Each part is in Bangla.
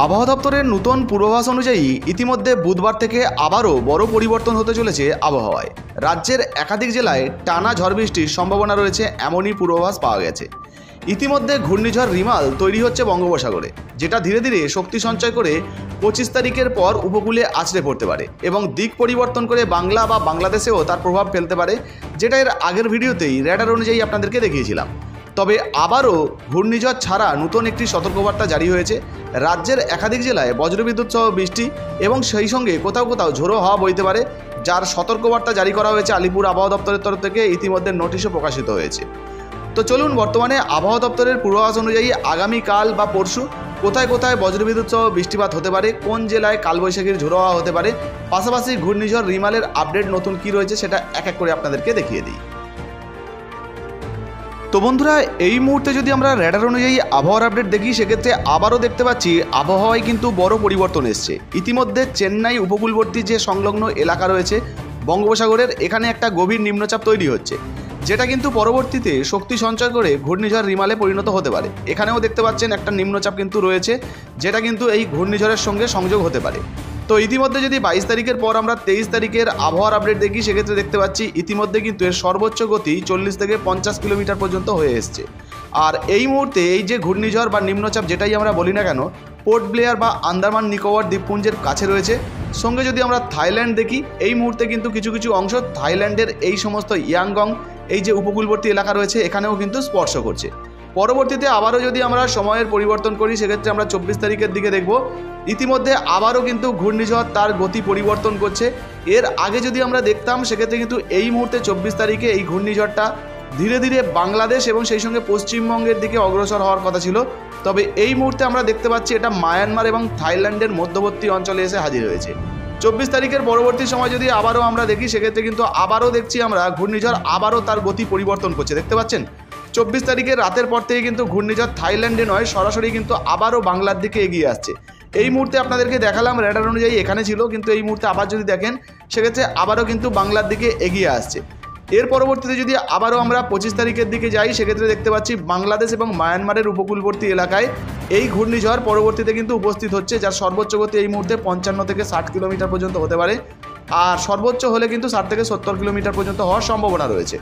আবহাওয়া দপ্তরের নতুন পূর্বাভাস অনুযায়ী ইতিমধ্যে বুধবার থেকে আবারও বড় পরিবর্তন হতে চলেছে আবহাওয়ায়। রাজ্যের একাধিক জেলায় টানা ঝড় বৃষ্টির সম্ভাবনা রয়েছে এমনই পূর্বাভাস পাওয়া গেছে। ইতিমধ্যে ঘূর্ণিঝড় রিমাল তৈরি হচ্ছে বঙ্গোপসাগরে, যেটা ধীরে ধীরে শক্তি সঞ্চয় করে 25 তারিখের পর উপকূলে আছড়ে পড়তে পারে এবং দিক পরিবর্তন করে বাংলা বা বাংলাদেশেও তার প্রভাব ফেলতে পারে, যেটা এর আগের ভিডিওতেই র্যাডার অনুযায়ী আপনাদেরকে দেখিয়েছিলাম। তবে আবারও ঘূর্ণিঝড় ছাড়া নতুন একটি সতর্কবার্তা জারি হয়েছে। রাজ্যের একাধিক জেলায় বজ্রবিদ্যুৎ সহ বৃষ্টি এবং সেই সঙ্গে কোথাও কোথাও ঝোড়ো হাওয়া বইতে পারে, যার সতর্কবার্তা জারি করা হয়েছে আলিপুর আবহাওয়া দপ্তরের তরফ থেকে। ইতিমধ্যে নোটিশও প্রকাশিত হয়েছে। তো চলুন বর্তমানে আবহাওয়া দপ্তরের পূর্বাভাস অনুযায়ী আগামীকাল বা পরশু কোথায় কোথায় বজ্রবিদ্যুৎ সহ বৃষ্টিপাত হতে পারে, কোন জেলায় কালবৈশাখীর ঝোড়ো হাওয়া হতে পারে, পাশাপাশি ঘূর্ণিঝড় রিমালের আপডেট নতুন কী রয়েছে সেটা এক এক করে আপনাদেরকে দেখিয়ে দিই। তো বন্ধুরা, এই মুহূর্তে যদি আমরা র্যাডার অনুযায়ী আবহাওয়ার আপডেট দেখি, সেক্ষেত্রে আবারও দেখতে পাচ্ছি আবহাওয়ায় কিন্তু বড় পরিবর্তন এসছে। ইতিমধ্যে চেন্নাই উপকূলবর্তী যে সংলগ্ন এলাকা রয়েছে বঙ্গোপসাগরের, এখানে একটা গভীর নিম্নচাপ তৈরি হচ্ছে, যেটা কিন্তু পরবর্তীতে শক্তি সঞ্চয় করে ঘূর্ণিঝড় রিমালে পরিণত হতে পারে। এখানেও দেখতে পাচ্ছেন একটা নিম্নচাপ কিন্তু রয়েছে, যেটা কিন্তু এই ঘূর্ণিঝড়ের সঙ্গে সংযোগ হতে পারে। তো ইতিমধ্যে যদি 22 তারিখের পর আমরা 23 তারিখের আবহাওয়ার আপডেট দেখি, সেক্ষেত্রে দেখতে পাচ্ছি ইতিমধ্যে কিন্তু এর সর্বোচ্চ গতি 40 থেকে 50 কিলোমিটার পর্যন্ত হয়ে এসছে। আর এই মুহূর্তে এই যে ঘূর্ণিঝড় বা নিম্নচাপ যেটাই আমরা বলি না কেন, পোর্ট ব্লেয়ার বা আন্দামান নিকোবর দ্বীপপুঞ্জের কাছে রয়েছে। সঙ্গে যদি আমরা থাইল্যান্ড দেখি, এই মুহূর্তে কিন্তু কিছু কিছু অংশ থাইল্যান্ডের এই সমস্ত ইয়াংগং এই যে উপকূলবর্তী এলাকা রয়েছে এখানেও কিন্তু স্পর্শ করছে। পরবর্তীতে আবারও যদি আমরা সময়ের পরিবর্তন করি, সেক্ষেত্রে আমরা 24 তারিখের দিকে দেখব ইতিমধ্যে আবারও কিন্তু ঘূর্ণিঝড় তার গতি পরিবর্তন করছে। এর আগে যদি আমরা দেখতাম, সেক্ষেত্রে কিন্তু এই মুহূর্তে 24 তারিখে এই ঘূর্ণিঝড়টা ধীরে ধীরে বাংলাদেশ এবং সেই সঙ্গে পশ্চিমবঙ্গের দিকে অগ্রসর হওয়ার কথা ছিল। তবে এই মুহূর্তে আমরা দেখতে পাচ্ছি এটা মায়ানমার এবং থাইল্যান্ডের মধ্যবর্তী অঞ্চলে এসে হাজির হয়েছে। 24 তারিখের পরবর্তী সময় যদি আবারও আমরা দেখি, সেক্ষেত্রে কিন্তু আবারও দেখছি আমরা ঘূর্ণিঝড় আবারও তার গতি পরিবর্তন করছে। দেখতে পাচ্ছেন 24 তারিখের রাতের পর থেকে কিন্তু ঘূর্ণিঝড় থাইল্যান্ডে নয়, সরাসরি কিন্তু আবারও বাংলার দিকে এগিয়ে আসছে। এই মুহূর্তে আপনাদেরকে দেখালাম র্যাডার অনুযায়ী এখানে ছিল, কিন্তু এই মুহূর্তে আবার যদি দেখেন, সেক্ষেত্রে আবারও কিন্তু বাংলার দিকে এগিয়ে আসছে। এর পরবর্তীতে যদি আবারও আমরা 25 তারিখের দিকে যাই, সেক্ষেত্রে দেখতে পাচ্ছি বাংলাদেশ এবং মায়ানমারের উপকূলবর্তী এলাকায় এই ঘূর্ণিঝড় পরবর্তীতে কিন্তু উপস্থিত হচ্ছে, যার সর্বোচ্চ গতি এই মুহূর্তে 55 থেকে 60 কিলোমিটার পর্যন্ত হতে পারে, আর সর্বোচ্চ হলে কিন্তু 60 থেকে 70 কিলোমিটার পর্যন্ত হওয়ার সম্ভাবনা রয়েছে।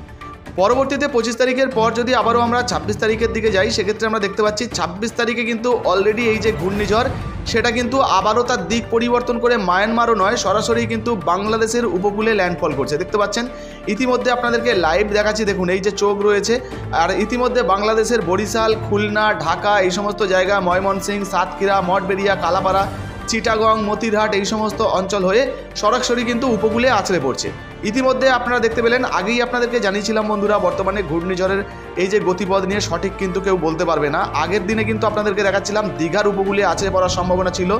পরবর্তীতে 25 তারিখের পর যদি আবারও আমরা 26 তারিখের দিকে যাই, সেক্ষেত্রে আমরা দেখতে পাচ্ছি 26 তারিখে কিন্তু অলরেডি এই যে ঘূর্ণিঝড় সেটা কিন্তু আবারও তার দিক পরিবর্তন করে মায়ানমারও নয়, সরাসরি কিন্তু বাংলাদেশের উপকূলে ল্যান্ডফল করছে। দেখতে পাচ্ছেন ইতিমধ্যে আপনাদেরকে লাইভ দেখাচ্ছি, দেখুন এই যে চোখ রয়েছে, আর ইতিমধ্যে বাংলাদেশের বরিশাল, খুলনা, ঢাকা এই সমস্ত জায়গা, ময়মনসিংহ, সাতক্ষীরা, মঠবেড়িয়া, কালাপাড়া, চিটাগং, মতিরহাট এই সমস্ত অঞ্চল হয়ে সরাসরি কিন্তু উপকূলে আছড়ে পড়ছে। ইতিমধ্যে আপনারা দেখতে পেলেন, আগেই আপনাদেরকে জানিয়েছিলাম বন্ধুরা, বর্তমানে ঘূর্ণিঝড়ের এই যে গতিপথ নিয়ে সঠিক কিন্তু কেউ বলতে পারবে না। আগের দিনে কিন্তু আপনাদেরকে দেখাচ্ছিলাম দীঘার উপকূলে আছড়ে পড়ার সম্ভাবনা ছিল,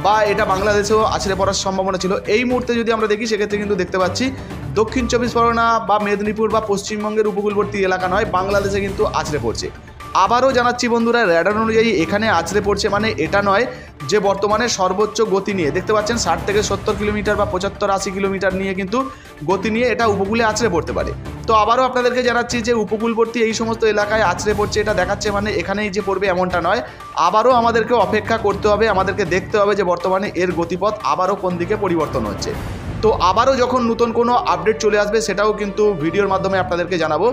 বা এটা বাংলাদেশেও আছড়ে পড়ার সম্ভাবনা ছিল। এই মুহূর্তে যদি আমরা দেখি, সেক্ষেত্রে কিন্তু দেখতে পাচ্ছি দক্ষিণ 24 পরগনা বা মেদিনীপুর বা পশ্চিমবঙ্গের উপকূলবর্তী এলাকা নয়, বাংলাদেশে কিন্তু আছড়ে পড়ছে। আবারও জানাচ্ছি বন্ধুরা, র্যাডার অনুযায়ী এখানে আছড়ে পড়ছে মানে এটা নয় যে বর্তমানে সর্বোচ্চ গতি নিয়ে, দেখতে পাচ্ছেন 60 থেকে 70 কিলোমিটার বা 75-80 কিলোমিটার নিয়ে কিন্তু গতি নিয়ে এটা উপকূলে আছড়ে পড়তে পারে। তো আবারও আপনাদেরকে জানাচ্ছি যে উপকূলবর্তী এই সমস্ত এলাকায় আছড়ে পড়ছে এটা দেখাচ্ছে মানে এখানেই যে পড়বে এমনটা নয়। আবারও আমাদেরকে অপেক্ষা করতে হবে, আমাদেরকে দেখতে হবে যে বর্তমানে এর গতিপথ আবারও কোন দিকে পরিবর্তন হচ্ছে। তো আবারও যখন নতুন কোনো আপডেট চলে আসবে, সেটাও কিন্তু ভিডিওর মাধ্যমে আপনাদেরকে জানাবো।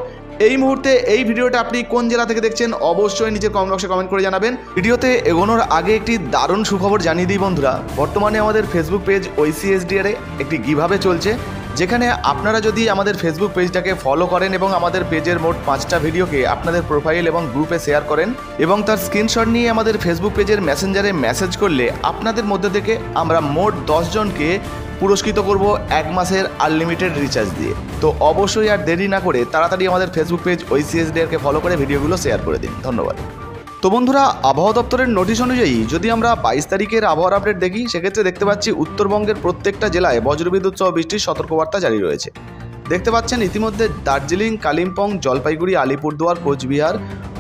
এই মুহূর্তে এই ভিডিওটা আপনি কোন জেলা থেকে দেখছেন অবশ্যই নিচে কমেন্ট বক্সে কমেন্ট করে জানাবেন। ভিডিওতে এগোনোর আগে একটি দারুণ সুখবর জানিয়ে দিই বন্ধুরা, বর্তমানে আমাদের ফেসবুক পেজ OICSDR-এ একটি গিভঅ্যাওয়ে চলছে, যেখানে আপনারা যদি আমাদের ফেসবুক পেজটাকে ফলো করেন এবং আমাদের পেজের মোট 5টা ভিডিওকে আপনাদের প্রোফাইল এবং গ্রুপে শেয়ার করেন এবং তার স্ক্রিনশট নিয়ে আমাদের ফেসবুক পেজের মেসেঞ্জারে মেসেজ করলে, আপনাদের মধ্যে থেকে আমরা মোট 10 জনকে পুরস্কৃত করব 1 মাসের আনলিমিটেড রিচার্জ দিয়ে। তো অবশ্যই আর দেরি না করে তাড়াতাড়ি আমাদের ফেসবুক পেজ OICSDR-কে ফলো করে ভিডিওগুলো শেয়ার করে দিন। ধন্যবাদ। তো বন্ধুরা, আবহাওয়া দপ্তরের নোটিশ অনুযায়ী যদি আমরা 22 তারিখের আবহাওয়ার আপডেট দেখি, সেক্ষেত্রে দেখতে পাচ্ছি উত্তরবঙ্গের প্রত্যেকটা জেলায় বজ্রবিদ্যুৎ সহ বৃষ্টির সতর্কবার্তা জারি রয়েছে। দেখতে পাচ্ছেন ইতিমধ্যে দার্জিলিং, কালিম্পং, জলপাইগুড়ি, আলিপুরদুয়ার, কোচবিহার,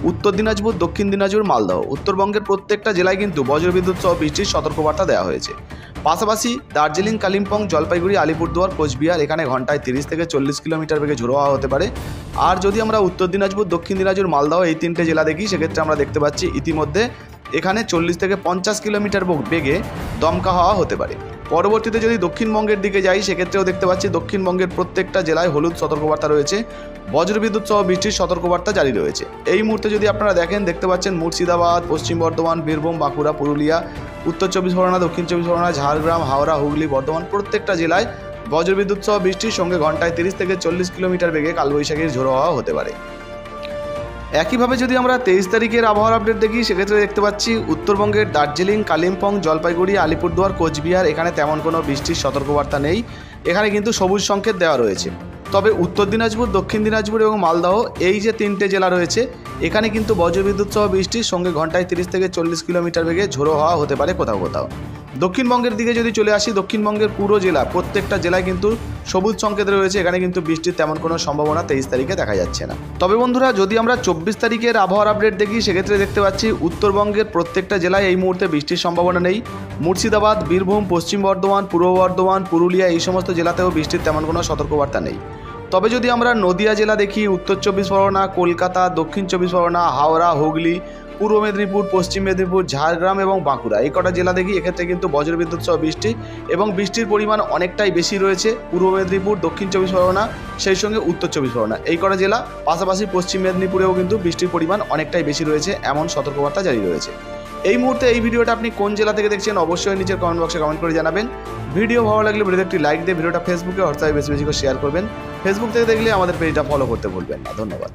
উত্তর দিনাজপুর, দক্ষিণ দিনাজপুর, মালদহ, উত্তরবঙ্গের প্রত্যেকটা জেলায় কিন্তু বজ্রবিদ্যুৎ সহ বৃষ্টির সতর্কবার্তা দেওয়া হয়েছে। পাশাপাশি দার্জিলিং, কালিম্পং, জলপাইগুড়ি, আলিপুরদুয়ার, কোচবিহার এখানে ঘন্টায় 30 থেকে 40 কিলোমিটার বেগে ঝোড়ো হাওয়া হতে পারে। আর যদি আমরা উত্তর দিনাজপুর, দক্ষিণ দিনাজপুর, মালদহ এই 3টে জেলা দেখি, সেক্ষেত্রে আমরা দেখতে পাচ্ছি ইতিমধ্যে এখানে 40 থেকে 50 কিলোমিটার বেগে দমকা হাওয়া হতে পারে। পরবর্তীতে যদি দক্ষিণবঙ্গের দিকে যাই সেক্ষেত্রেও দেখতে পাচ্ছি দক্ষিণবঙ্গের প্রত্যেকটা জেলায় হলুদ সতর্কবার্তা রয়েছে, বজ্রবিদ্যুৎ সহ বৃষ্টির সতর্কবার্তা জারি রয়েছে। এই মুহূর্তে যদি আপনারা দেখতে পাচ্ছেন মুর্শিদাবাদ, পশ্চিম বর্ধমান, বীরভূম, বাঁকুড়া, পুরুলিয়া, উত্তর চব্বিশ পরগনা, দক্ষিণ চব্বিশ পরগনা, ঝাড়গ্রাম, হাওড়া, হুগলি, বর্ধমান প্রত্যেকটা জেলায় বজ্রবিদ্যুৎ সহ বৃষ্টির সঙ্গে ঘন্টায় 30 থেকে 40 কিলোমিটার বেগে কালবৈশাখীর ঝোড়ো হাওয়া হতে পারে। একইভাবে যদি আমরা 23 তারিখের আবহাওয়ার আপডেট দেখি সেক্ষেত্রে দেখতে পাচ্ছি উত্তরবঙ্গের দার্জিলিং, কালিম্পং, জলপাইগুড়ি, আলিপুরদুয়ার, কোচবিহার এখানে তেমন কোনো বৃষ্টির সতর্কবার্তা নেই। এখানে কিন্তু সবুজ সংকেত দেওয়া রয়েছে। তবে উত্তর দিনাজপুর, দক্ষিণ দিনাজপুর এবং মালদহ এই যে 3টে জেলা রয়েছে এখানে কিন্তু বজ্রবিদ্যুৎ সহ বৃষ্টির সঙ্গে ঘন্টায় 30 থেকে 40 কিলোমিটার বেগে ঝোড়ো হাওয়া হতে পারে কোথাও কোথাও। দক্ষিণবঙ্গের দিকে যদি চলে আসি, দক্ষিণবঙ্গের পুরো জেলা প্রত্যেকটা জেলায় কিন্তু সবুজ সংকেত রয়েছে। এখানে কিন্তু বৃষ্টির তেমন কোনো সম্ভাবনা 23 তারিখে দেখা যাচ্ছে না। তবে বন্ধুরা যদি আমরা 24 তারিখের আবহাওয়ার আপডেট দেখি সেক্ষেত্রে দেখতে পাচ্ছি উত্তরবঙ্গের প্রত্যেকটা জেলায় এই মুহূর্তে বৃষ্টির সম্ভাবনা নেই। মুর্শিদাবাদ, বীরভূম, পশ্চিম বর্ধমান, পূর্ব বর্ধমান, পুরুলিয়া এই সমস্ত জেলাতেও বৃষ্টির তেমন কোনো সতর্কবার্তা নেই। তবে যদি আমরা নদিয়া জেলা দেখি, উত্তর চব্বিশ পরগনা, কলকাতা, দক্ষিণ চব্বিশ পরগনা, হাওড়া, হুগলি, পূর্ব মেদিনীপুর, পশ্চিম মেদিনীপুর, ঝাড়গ্রাম এবং বাঁকুড়া এই কটা জেলা দেখি এক্ষেত্রে কিন্তু বজ্রবিদ্যুৎ সহ বৃষ্টি এবং বৃষ্টির পরিমাণ অনেকটাই বেশি রয়েছে। পূর্ব মেদিনীপুর, দক্ষিণ চব্বিশ পরগনা সেই সঙ্গে উত্তর চব্বিশ পরগনা এই কটা জেলা, পাশাপাশি পশ্চিম মেদিনীপুরেও কিন্তু বৃষ্টির পরিমাণ অনেকটাই বেশি রয়েছে এমন সতর্কবার্তা জারি রয়েছে। এই মুহূর্তে এই ভিডিওটা আপনি কোন জেলা থেকে দেখছেন অবশ্যই নিচের কমেন্ট বক্সে কমেন্ট করে জানাবেন। ভিডিও ভালো লাগলে ভিডিওতে একটি লাইক দিয়ে ভিডিওটা ফেসবুকে হোয়াটসঅ্যাপে বেশি বেশি করে শেয়ার করবেন। ফেসবুক থেকে দেখলে আমাদের পেজটা ফলো করতে ভুলবেন না। ধন্যবাদ।